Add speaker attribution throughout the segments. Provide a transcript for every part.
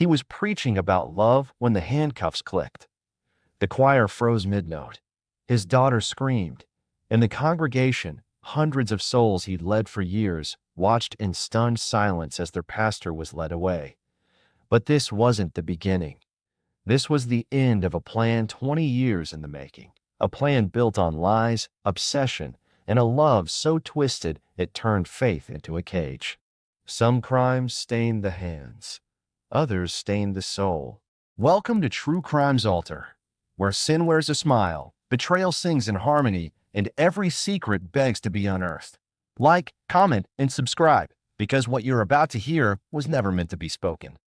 Speaker 1: He was preaching about love when the handcuffs clicked. The choir froze mid-note. His daughter screamed, and the congregation, hundreds of souls he'd led for years, watched in stunned silence as their pastor was led away. But this wasn't the beginning. This was the end of a plan 20 years in the making, a plan built on lies, obsession, and a love so twisted it turned faith into a cage. Some crimes stained the hands, others stained the soul. Welcome to True Crime's Altar, where sin wears a smile, betrayal sings in harmony, and every secret begs to be unearthed. Like, comment, and subscribe, because what you're about to hear was never meant to be spoken.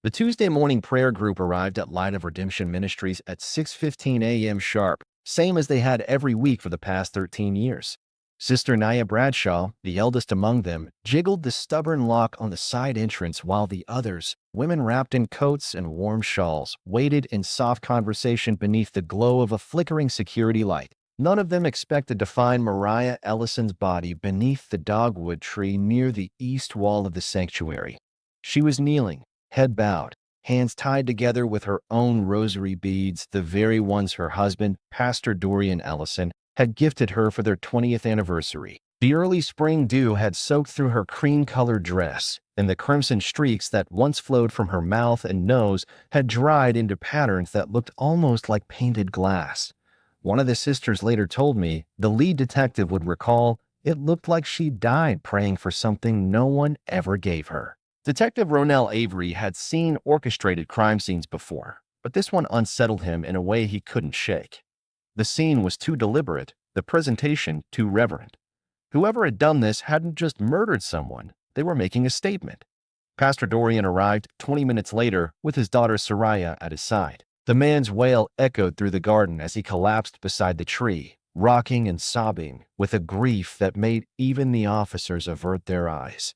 Speaker 1: The Tuesday morning prayer group arrived at Light of Redemption Ministries at 6:15 a.m. sharp, same as they had every week for the past 13 years. Sister Nia Bradshaw, the eldest among them, jiggled the stubborn lock on the side entrance while the others, women wrapped in coats and warm shawls, waited in soft conversation beneath the glow of a flickering security light. None of them expected to find Mariah Ellison's body beneath the dogwood tree near the east wall of the sanctuary. She was kneeling, head bowed, hands tied together with her own rosary beads, the very ones her husband, Pastor Dorian Ellison, had gifted her for their 20th anniversary. The early spring dew had soaked through her cream-colored dress, and the crimson streaks that once flowed from her mouth and nose had dried into patterns that looked almost like painted glass. One of the sisters later told me the lead detective would recall it looked like she died praying for something no one ever gave her. Detective Ronell Avery had seen orchestrated crime scenes before, but this one unsettled him in a way he couldn't shake. The scene was too deliberate, the presentation too reverent. Whoever had done this hadn't just murdered someone, they were making a statement. Pastor Dorian arrived 20 minutes later with his daughter Soraya at his side. The man's wail echoed through the garden as he collapsed beside the tree, rocking and sobbing with a grief that made even the officers avert their eyes.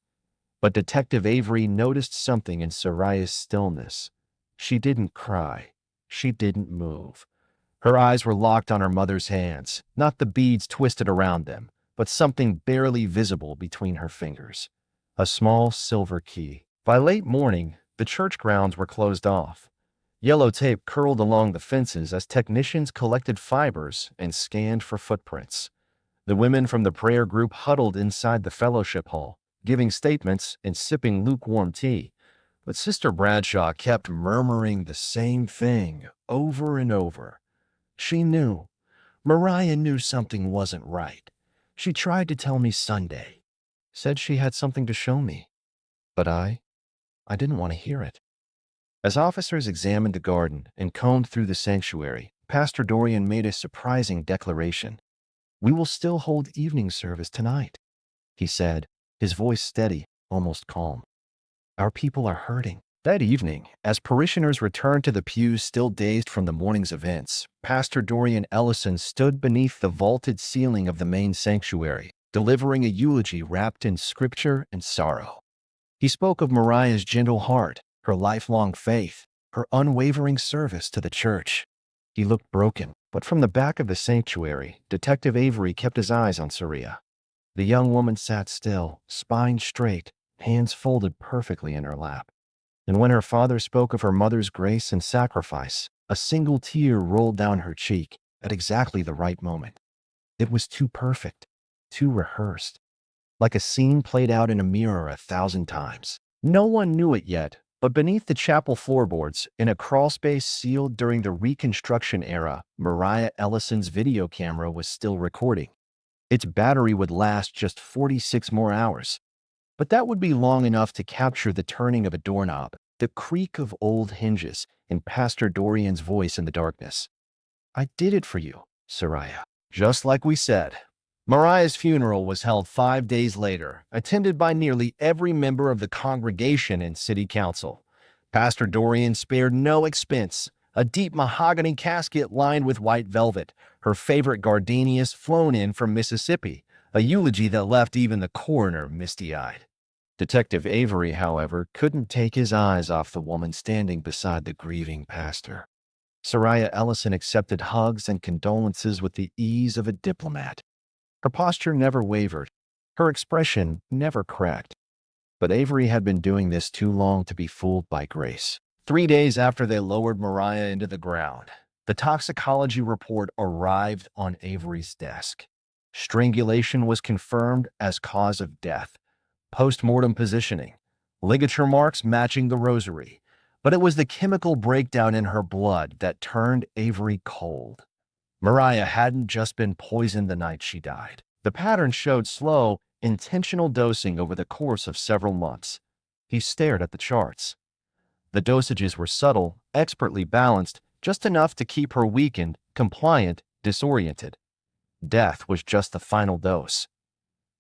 Speaker 1: But Detective Avery noticed something in Soraya's stillness. She didn't cry. She didn't move. Her eyes were locked on her mother's hands, not the beads twisted around them, but something barely visible between her fingers. A small silver key. By late morning, the church grounds were closed off. Yellow tape curled along the fences as technicians collected fibers and scanned for footprints. The women from the prayer group huddled inside the fellowship hall, giving statements and sipping lukewarm tea. But Sister Bradshaw kept murmuring the same thing over and over. She knew. Mariah knew something wasn't right. She tried to tell me Sunday. Said she had something to show me. But I didn't want to hear it. As officers examined the garden and combed through the sanctuary, Pastor Dorian made a surprising declaration. "We will still hold evening service tonight," he said, his voice steady, almost calm. "Our people are hurting." That evening, as parishioners returned to the pews still dazed from the morning's events, Pastor Dorian Ellison stood beneath the vaulted ceiling of the main sanctuary, delivering a eulogy wrapped in scripture and sorrow. He spoke of Mariah's gentle heart, her lifelong faith, her unwavering service to the church. He looked broken, but from the back of the sanctuary, Detective Avery kept his eyes on Soraya. The young woman sat still, spine straight, hands folded perfectly in her lap. And when her father spoke of her mother's grace and sacrifice, a single tear rolled down her cheek at exactly the right moment. It was too perfect, too rehearsed, like a scene played out in a mirror 1,000 times. No one knew it yet, but beneath the chapel floorboards, in a crawlspace sealed during the Reconstruction era, Mariah Ellison's video camera was still recording. Its battery would last just 46 more hours. But that would be long enough to capture the turning of a doorknob, the creak of old hinges, and Pastor Dorian's voice in the darkness. "I did it for you, Soraya." Just like we said. Mariah's funeral was held 5 days later, attended by nearly every member of the congregation and city council. Pastor Dorian spared no expense. A deep mahogany casket lined with white velvet, her favorite gardenias flown in from Mississippi, a eulogy that left even the coroner misty-eyed. Detective Avery, however, couldn't take his eyes off the woman standing beside the grieving pastor. Soraya Ellison accepted hugs and condolences with the ease of a diplomat. Her posture never wavered. Her expression never cracked. But Avery had been doing this too long to be fooled by Grace. 3 days after they lowered Mariah into the ground, the toxicology report arrived on Avery's desk. Strangulation was confirmed as cause of death. Post-mortem positioning, ligature marks matching the rosary. But it was the chemical breakdown in her blood that turned Avery cold. Mariah hadn't just been poisoned the night she died. The pattern showed slow, intentional dosing over the course of several months. He stared at the charts. The dosages were subtle, expertly balanced, just enough to keep her weakened, compliant, disoriented. Death was just the final dose.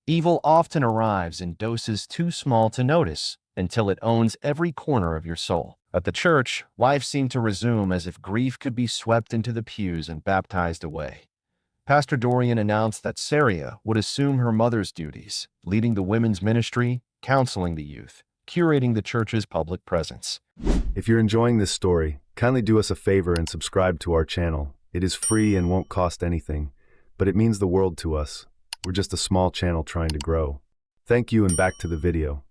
Speaker 1: Evil often arrives in doses too small to notice until it owns every corner of your soul. At the church, life seemed to resume as if grief could be swept into the pews and baptized away. Pastor Dorian announced that Saria would assume her mother's duties, leading the women's ministry, counseling the youth, curating the church's public presence.
Speaker 2: If you're enjoying this story, kindly do us a favor and subscribe to our channel. It is free and won't cost anything, but it means the world to us. We're just a small channel trying to grow. Thank you, and back to the video.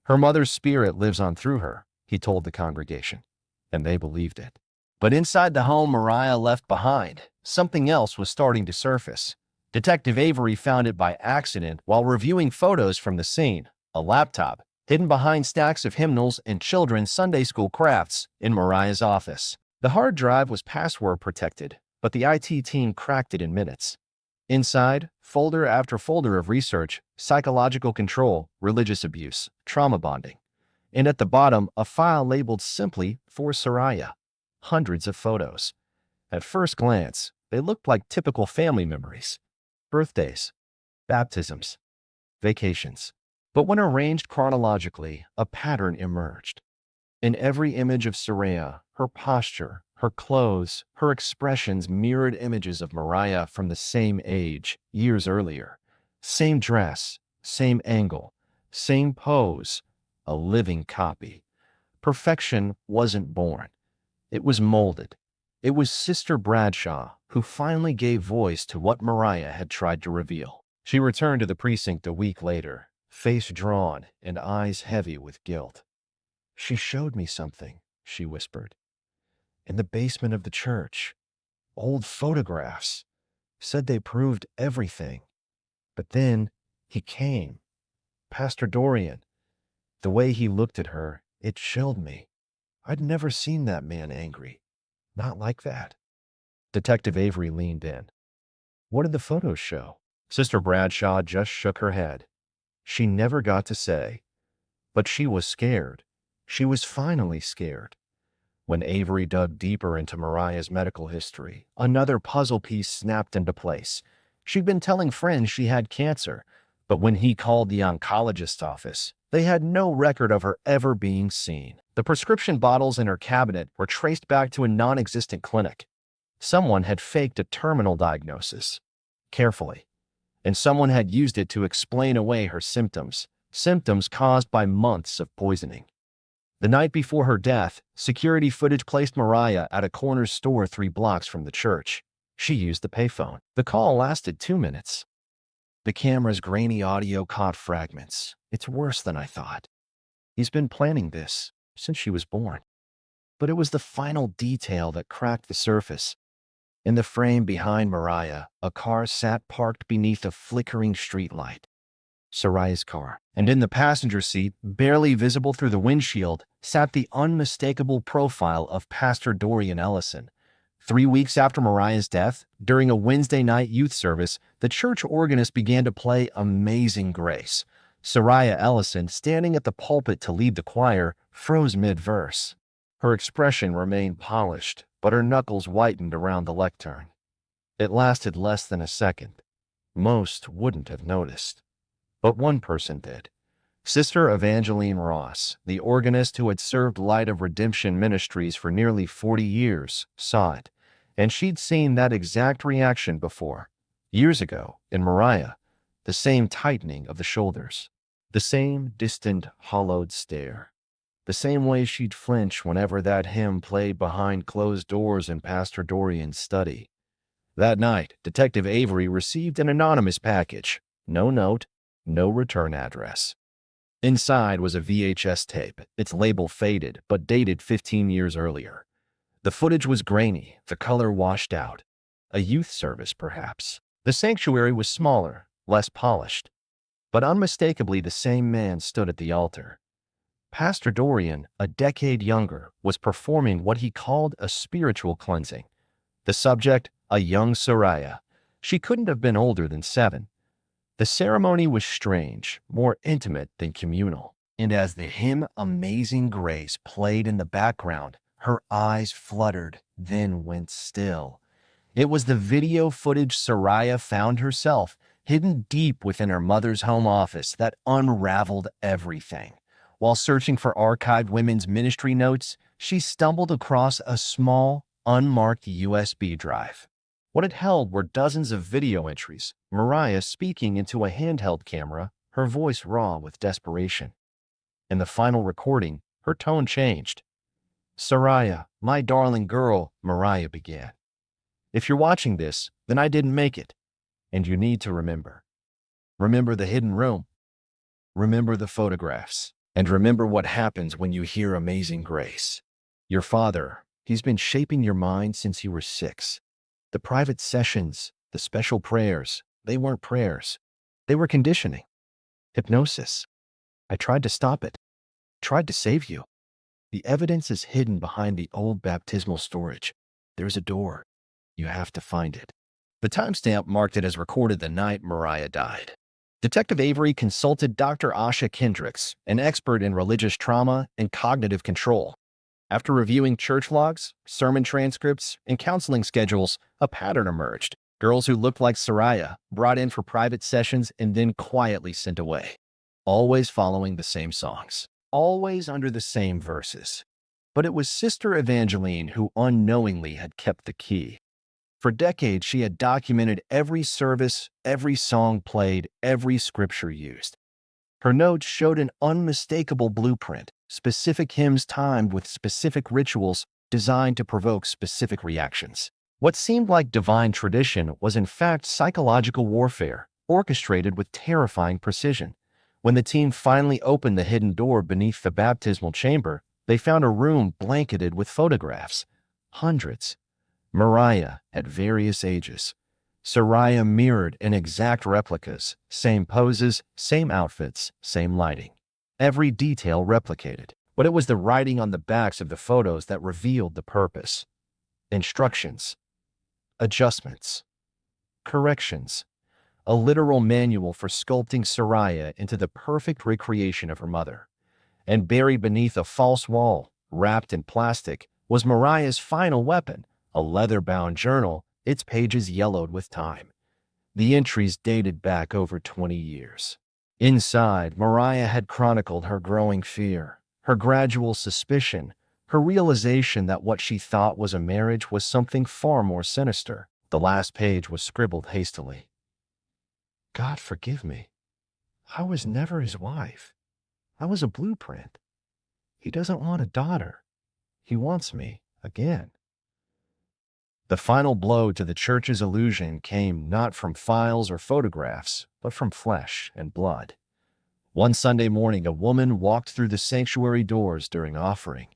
Speaker 1: Her mother's spirit lives on through her, he told the congregation, and they believed it. But inside the home Mariah left behind, something else was starting to surface. Detective Avery found it by accident while reviewing photos from the scene, a laptop, hidden behind stacks of hymnals and children's Sunday school crafts in Mariah's office. The hard drive was password protected, but the IT team cracked it in minutes. Inside, folder after folder of research, psychological control, religious abuse, trauma bonding. And at the bottom, a file labeled simply for Soraya. Hundreds of photos. At first glance, they looked like typical family memories. Birthdays, baptisms, vacations. But when arranged chronologically, a pattern emerged. In every image of Soraya, her posture, her clothes, her expressions mirrored images of Mariah from the same age, years earlier. Same dress, same angle, same pose, a living copy. Perfection wasn't born. It was molded. It was Sister Bradshaw who finally gave voice to what Mariah had tried to reveal. She returned to the precinct a week later, face drawn and eyes heavy with guilt. "She showed me something," she whispered. "In the basement of the church. Old photographs. Said they proved everything. But then he came. Pastor Dorian. The way he looked at her, it chilled me. I'd never seen that man angry. Not like that." Detective Avery leaned in. "What did the photos show?" Sister Bradshaw just shook her head. She never got to say. But she was scared. She was finally scared. When Avery dug deeper into Mariah's medical history, another puzzle piece snapped into place. She'd been telling friends she had cancer, but when he called the oncologist's office, they had no record of her ever being seen. The prescription bottles in her cabinet were traced back to a non-existent clinic. Someone had faked a terminal diagnosis. Carefully. And someone had used it to explain away her symptoms caused by months of poisoning. The night before her death, security footage placed Mariah at a corner store 3 blocks from the church. She used the payphone. The call lasted 2 minutes. The camera's grainy audio caught fragments. "It's worse than I thought. He's been planning this since she was born." But it was the final detail that cracked the surface. In the frame behind Mariah, a car sat parked beneath a flickering streetlight. Soraya's car. And in the passenger seat, barely visible through the windshield, sat the unmistakable profile of Pastor Dorian Ellison. 3 weeks after Mariah's death, during a Wednesday night youth service, the church organist began to play Amazing Grace. Soraya Ellison, standing at the pulpit to lead the choir, froze mid-verse. Her expression remained polished, but her knuckles whitened around the lectern. It lasted less than a second. Most wouldn't have noticed. But one person did. Sister Evangeline Ross, the organist who had served Light of Redemption Ministries for nearly 40 years, saw it, and she'd seen that exact reaction before. Years ago, in Mariah, the same tightening of the shoulders, the same distant, hollowed stare, the same way she'd flinch whenever that hymn played behind closed doors in Pastor Dorian's study. That night, Detective Avery received an anonymous package. No note, no return address. Inside was a VHS tape, its label faded but dated 15 years earlier. The footage was grainy, the color washed out. A youth service, perhaps. The sanctuary was smaller, less polished. But unmistakably the same man stood at the altar. Pastor Dorian, a decade younger, was performing what he called a spiritual cleansing. The subject, a young Soraya. She couldn't have been older than 7. The ceremony was strange, more intimate than communal. And as the hymn Amazing Grace played in the background, her eyes fluttered, then went still. It was the video footage Soraya found herself, hidden deep within her mother's home office, that unraveled everything. While searching for archived women's ministry notes, she stumbled across a small, unmarked USB drive. What it held were dozens of video entries, Mariah speaking into a handheld camera, her voice raw with desperation. In the final recording, her tone changed. "Soraya, my darling girl," Mariah began. "If you're watching this, then I didn't make it. And you need to remember. Remember the hidden room. Remember the photographs. And remember what happens when you hear Amazing Grace. Your father, he's been shaping your mind since you were 6. The private sessions, the special prayers, they weren't prayers. They were conditioning. Hypnosis. I tried to stop it. Tried to save you. The evidence is hidden behind the old baptismal storage. There's a door. You have to find it." The timestamp marked it as recorded the night Mariah died. Detective Avery consulted Dr. Asha Kendricks, an expert in religious trauma and cognitive control. After reviewing church logs, sermon transcripts, and counseling schedules, a pattern emerged. Girls who looked like Soraya, brought in for private sessions and then quietly sent away. Always following the same songs. Always under the same verses. But it was Sister Evangeline who unknowingly had kept the key. For decades, she had documented every service, every song played, every scripture used. Her notes showed an unmistakable blueprint, specific hymns timed with specific rituals designed to provoke specific reactions. What seemed like divine tradition was in fact psychological warfare, orchestrated with terrifying precision. When the team finally opened the hidden door beneath the baptismal chamber, they found a room blanketed with photographs. Hundreds. Mariah at various ages. Soraya mirrored in exact replicas, same poses, same outfits, same lighting. Every detail replicated. But it was the writing on the backs of the photos that revealed the purpose. Instructions. Adjustments. Corrections. A literal manual for sculpting Soraya into the perfect recreation of her mother. And buried beneath a false wall, wrapped in plastic, was Mariah's final weapon, a leather-bound journal, its pages yellowed with time. The entries dated back over 20 years. Inside, Mariah had chronicled her growing fear, her gradual suspicion, her realization that what she thought was a marriage was something far more sinister. The last page was scribbled hastily. "God forgive me. I was never his wife. I was a blueprint. He doesn't want a daughter. He wants me again." The final blow to the church's illusion came not from files or photographs, but from flesh and blood. One Sunday morning, a woman walked through the sanctuary doors during offering.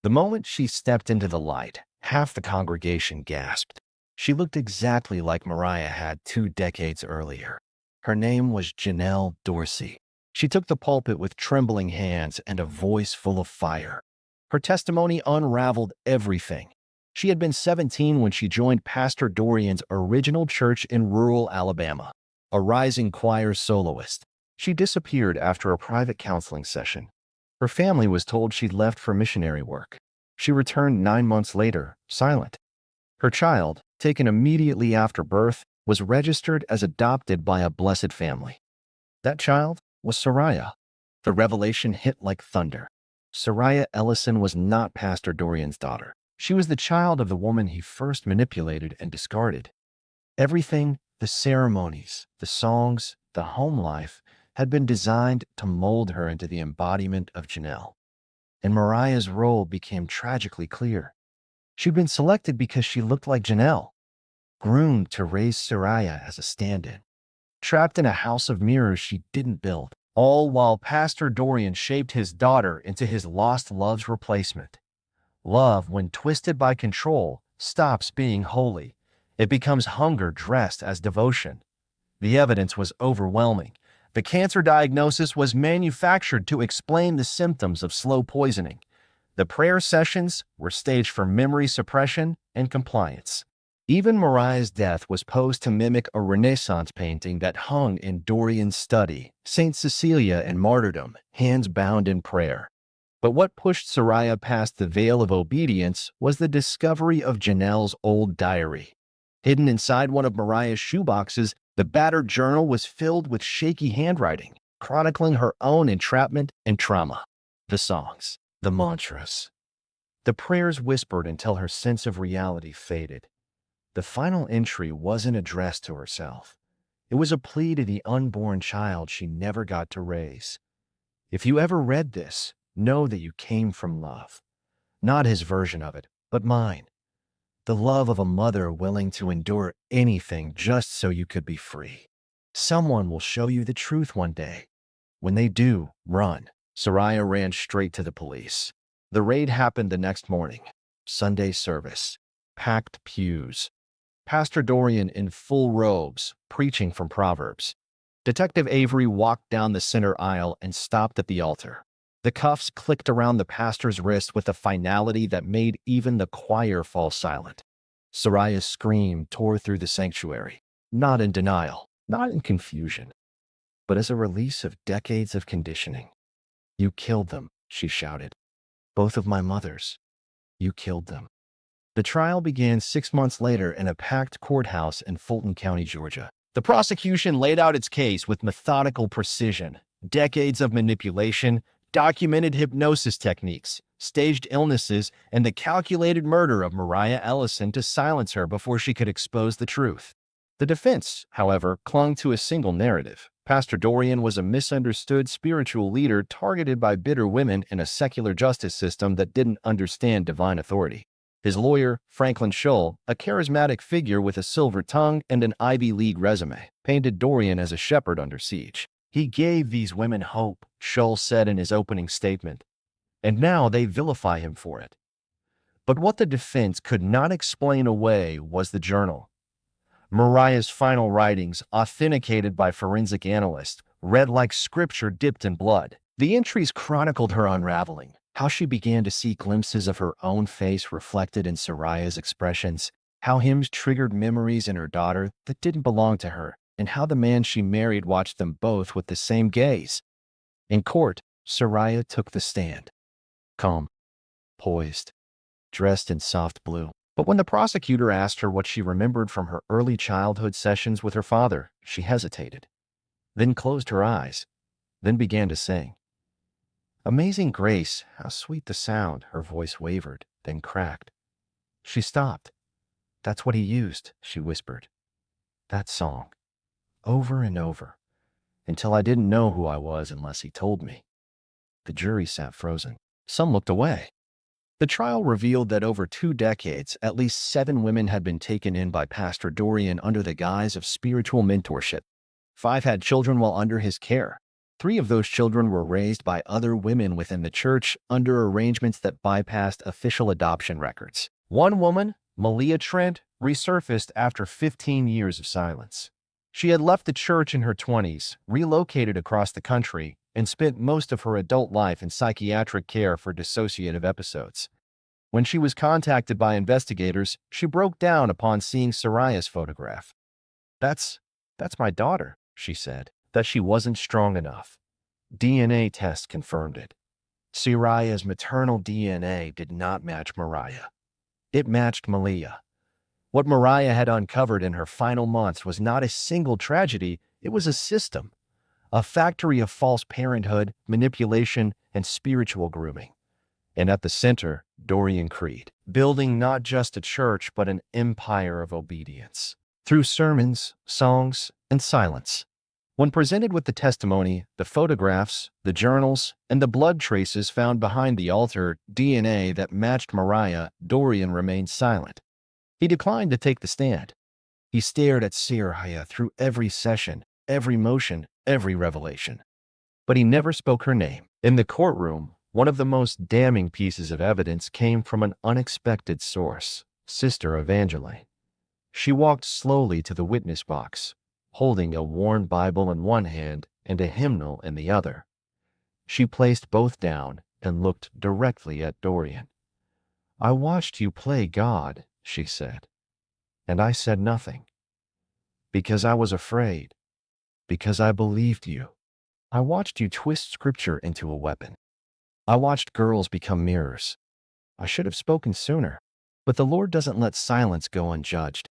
Speaker 1: The moment she stepped into the light, half the congregation gasped. She looked exactly like Mariah had 2 decades earlier. Her name was Janelle Dorsey. She took the pulpit with trembling hands and a voice full of fire. Her testimony unraveled everything. She had been 17 when she joined Pastor Dorian's original church in rural Alabama, a rising choir soloist. She disappeared after a private counseling session. Her family was told she'd left for missionary work. She returned 9 months later, silent. Her child, taken immediately after birth, was registered as adopted by a blessed family. That child was Soraya. The revelation hit like thunder. Soraya Ellison was not Pastor Dorian's daughter. She was the child of the woman he first manipulated and discarded. Everything, the ceremonies, the songs, the home life, had been designed to mold her into the embodiment of Janelle. And Mariah's role became tragically clear. She'd been selected because she looked like Janelle, groomed to raise Soraya as a stand-in. trapped in a house of mirrors she didn't build, all while Pastor Dorian shaped his daughter into his lost love's replacement. Love, when twisted by control, stops being holy. It becomes hunger dressed as devotion. The evidence was overwhelming. The cancer diagnosis was manufactured to explain the symptoms of slow poisoning. The prayer sessions were staged for memory suppression and compliance. Even Mariah's death was posed to mimic a Renaissance painting that hung in Dorian's study, St. Cecilia in Martyrdom, hands bound in prayer. But what pushed Soraya past the veil of obedience was the discovery of Janelle's old diary. Hidden inside one of Mariah's shoeboxes, the battered journal was filled with shaky handwriting, chronicling her own entrapment and trauma. The songs, the mantras, the prayers whispered until her sense of reality faded. The final entry wasn't addressed to herself. It was a plea to the unborn child she never got to raise. If you ever read this, know that you came from love. Not his version of it, but mine. The love of a mother willing to endure anything just so you could be free. Someone will show you the truth one day. When they do, run. Soraya ran straight to the police. The raid happened the next morning. Sunday service. Packed pews. Pastor Dorian in full robes, preaching from Proverbs. Detective Avery walked down the center aisle and stopped at the altar. The cuffs clicked around the pastor's wrist with a finality that made even the choir fall silent. Soraya's scream tore through the sanctuary, not in denial, not in confusion, but as a release of decades of conditioning. "You killed them," she shouted. "Both of my mothers. You killed them." The trial began 6 months later in a packed courthouse in Fulton County, Georgia. The prosecution laid out its case with methodical precision. Decades of manipulation, documented hypnosis techniques, staged illnesses, and the calculated murder of Mariah Ellison to silence her before she could expose the truth. The defense, however, clung to a single narrative. Pastor Dorian was a misunderstood spiritual leader targeted by bitter women in a secular justice system that didn't understand divine authority. His lawyer, Franklin Shull, a charismatic figure with a silver tongue and an Ivy League resume, painted Dorian as a shepherd under siege. "He gave these women hope," Shull said in his opening statement, "and now they vilify him for it." But what the defense could not explain away was the journal. Mariah's final writings, authenticated by forensic analysts, read like scripture dipped in blood. The entries chronicled her unraveling, how she began to see glimpses of her own face reflected in Soraya's expressions, how hymns triggered memories in her daughter that didn't belong to her, and how the man she married watched them both with the same gaze. In court, Soraya took the stand. Calm, poised, dressed in soft blue. But when the prosecutor asked her what she remembered from her early childhood sessions with her father, she hesitated, then closed her eyes, then began to sing. "Amazing Grace, how sweet the sound," her voice wavered, then cracked. She stopped. "That's what he used," she whispered. "That song. Over and over, until I didn't know who I was unless he told me." The jury sat frozen. Some looked away. The trial revealed that over 2 decades, at least 7 women had been taken in by Pastor Dorian under the guise of spiritual mentorship. 5 had children while under his care. 3 of those children were raised by other women within the church under arrangements that bypassed official adoption records. One woman, Malia Trent, resurfaced after 15 years of silence. She had left the church in her 20s, relocated across the country, and spent most of her adult life in psychiatric care for dissociative episodes. When she was contacted by investigators, she broke down upon seeing Soraya's photograph. That's my daughter," she said. That she wasn't strong enough. DNA tests confirmed it. Soraya's maternal DNA did not match Mariah. It matched Malia. What Mariah had uncovered in her final months was not a single tragedy, it was a system. A factory of false parenthood, manipulation, and spiritual grooming. And at the center, Dorian Creed, building not just a church but an empire of obedience. Through sermons, songs, and silence. When presented with the testimony, the photographs, the journals, and the blood traces found behind the altar, DNA that matched Mariah, Dorian remained silent. He declined to take the stand. He stared at Soraya through every session, every motion, every revelation. But he never spoke her name. In the courtroom, one of the most damning pieces of evidence came from an unexpected source, Sister Evangeline. She walked slowly to the witness box, holding a worn Bible in one hand and a hymnal in the other. She placed both down and looked directly at Dorian. "I watched you play God," she said, "and I said nothing. Because I was afraid. Because I believed you. I watched you twist scripture into a weapon. I watched girls become mirrors. I should have spoken sooner. But the Lord doesn't let silence go unjudged."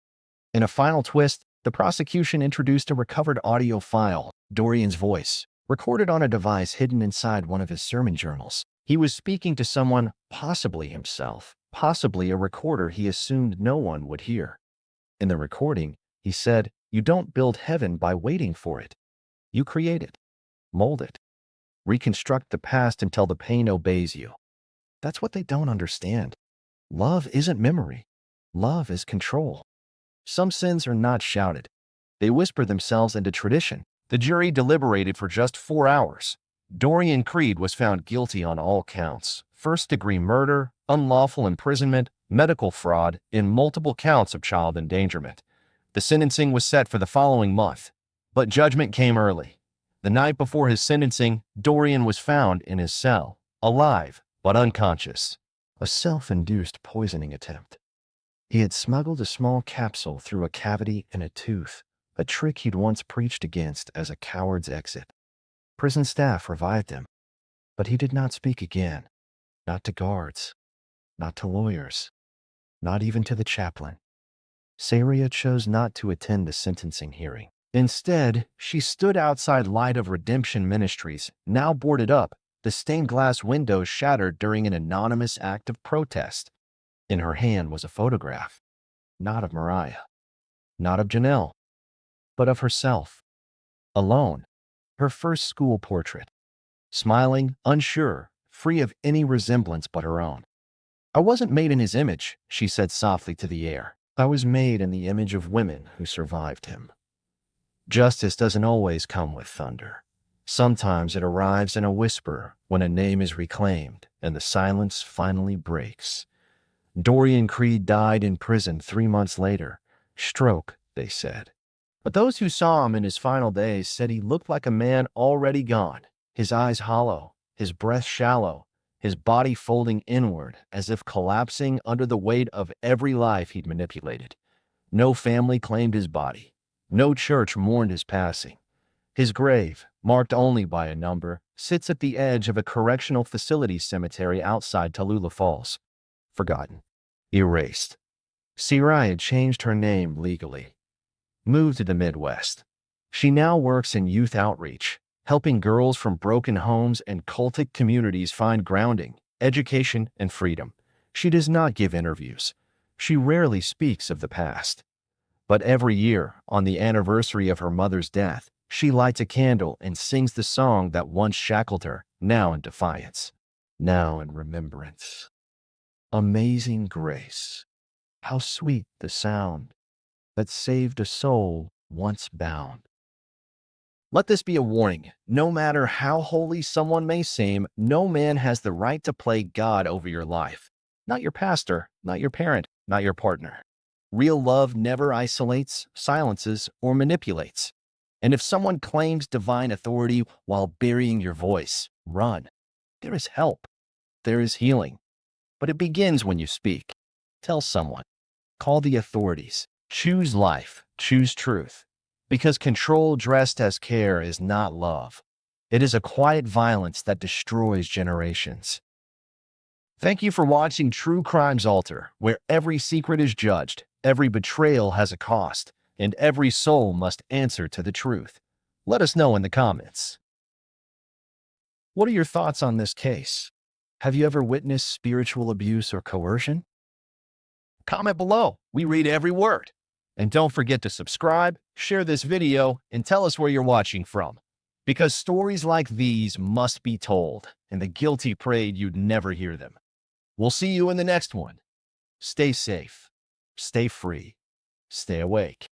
Speaker 1: In a final twist, the prosecution introduced a recovered audio file, Dorian's voice, recorded on a device hidden inside one of his sermon journals. He was speaking to someone, possibly himself, possibly a recorder he assumed no one would hear. In the recording, he said, "You don't build heaven by waiting for it. You create it, mold it, reconstruct the past until the pain obeys you." That's what they don't understand. Love isn't memory. Love is control. Some sins are not shouted. They whisper themselves into tradition. The jury deliberated for just 4 hours. Dorian Creed was found guilty on all counts: first-degree murder, unlawful imprisonment, medical fraud, and multiple counts of child endangerment. The sentencing was set for the following month, but judgment came early. The night before his sentencing, Dorian was found in his cell, alive but unconscious. A self-induced poisoning attempt. He had smuggled a small capsule through a cavity in a tooth, a trick he'd once preached against as a coward's exit. Prison staff revived him, but he did not speak again. Not to guards, not to lawyers, not even to the chaplain. Saria chose not to attend the sentencing hearing. Instead, she stood outside Light of Redemption Ministries, now boarded up, the stained glass windows shattered during an anonymous act of protest. In her hand was a photograph, not of Mariah, not of Janelle, but of herself, alone, her first school portrait, smiling, unsure, free of any resemblance but her own. "I wasn't made in his image," she said softly to the air. "I was made in the image of women who survived him." Justice doesn't always come with thunder. Sometimes it arrives in a whisper when a name is reclaimed and the silence finally breaks. Dorian Creed died in prison 3 months later. Stroke, they said. But those who saw him in his final days said he looked like a man already gone, his eyes hollow, his breath shallow, his body folding inward as if collapsing under the weight of every life he'd manipulated. No family claimed his body. No church mourned his passing. His grave, marked only by a number, sits at the edge of a correctional facility cemetery outside Tallulah Falls. Forgotten. Erased. Sarai had changed her name legally. Moved to the Midwest. She now works in youth outreach, helping girls from broken homes and cultic communities find grounding, education, and freedom. She does not give interviews. She rarely speaks of the past. But every year, on the anniversary of her mother's death, she lights a candle and sings the song that once shackled her, now in defiance, now in remembrance. Amazing grace. How sweet the sound that saved a soul once bound. Let this be a warning. No matter how holy someone may seem, no man has the right to play God over your life. Not your pastor, not your parent, not your partner. Real love never isolates, silences, or manipulates. And if someone claims divine authority while burying your voice, run. There is help. There is healing. But it begins when you speak. Tell someone. Call the authorities. Choose life. Choose truth. Because control dressed as care is not love. It is a quiet violence that destroys generations. Thank you for watching True Crimes Altar, where every secret is judged, every betrayal has a cost, and every soul must answer to the truth. Let us know in the comments. What are your thoughts on this case? Have you ever witnessed spiritual abuse or coercion? Comment below. We read every word. And don't forget to subscribe, share this video, and tell us where you're watching from. Because stories like these must be told, and the guilty prayed you'd never hear them. We'll see you in the next one. Stay safe, stay free, stay awake.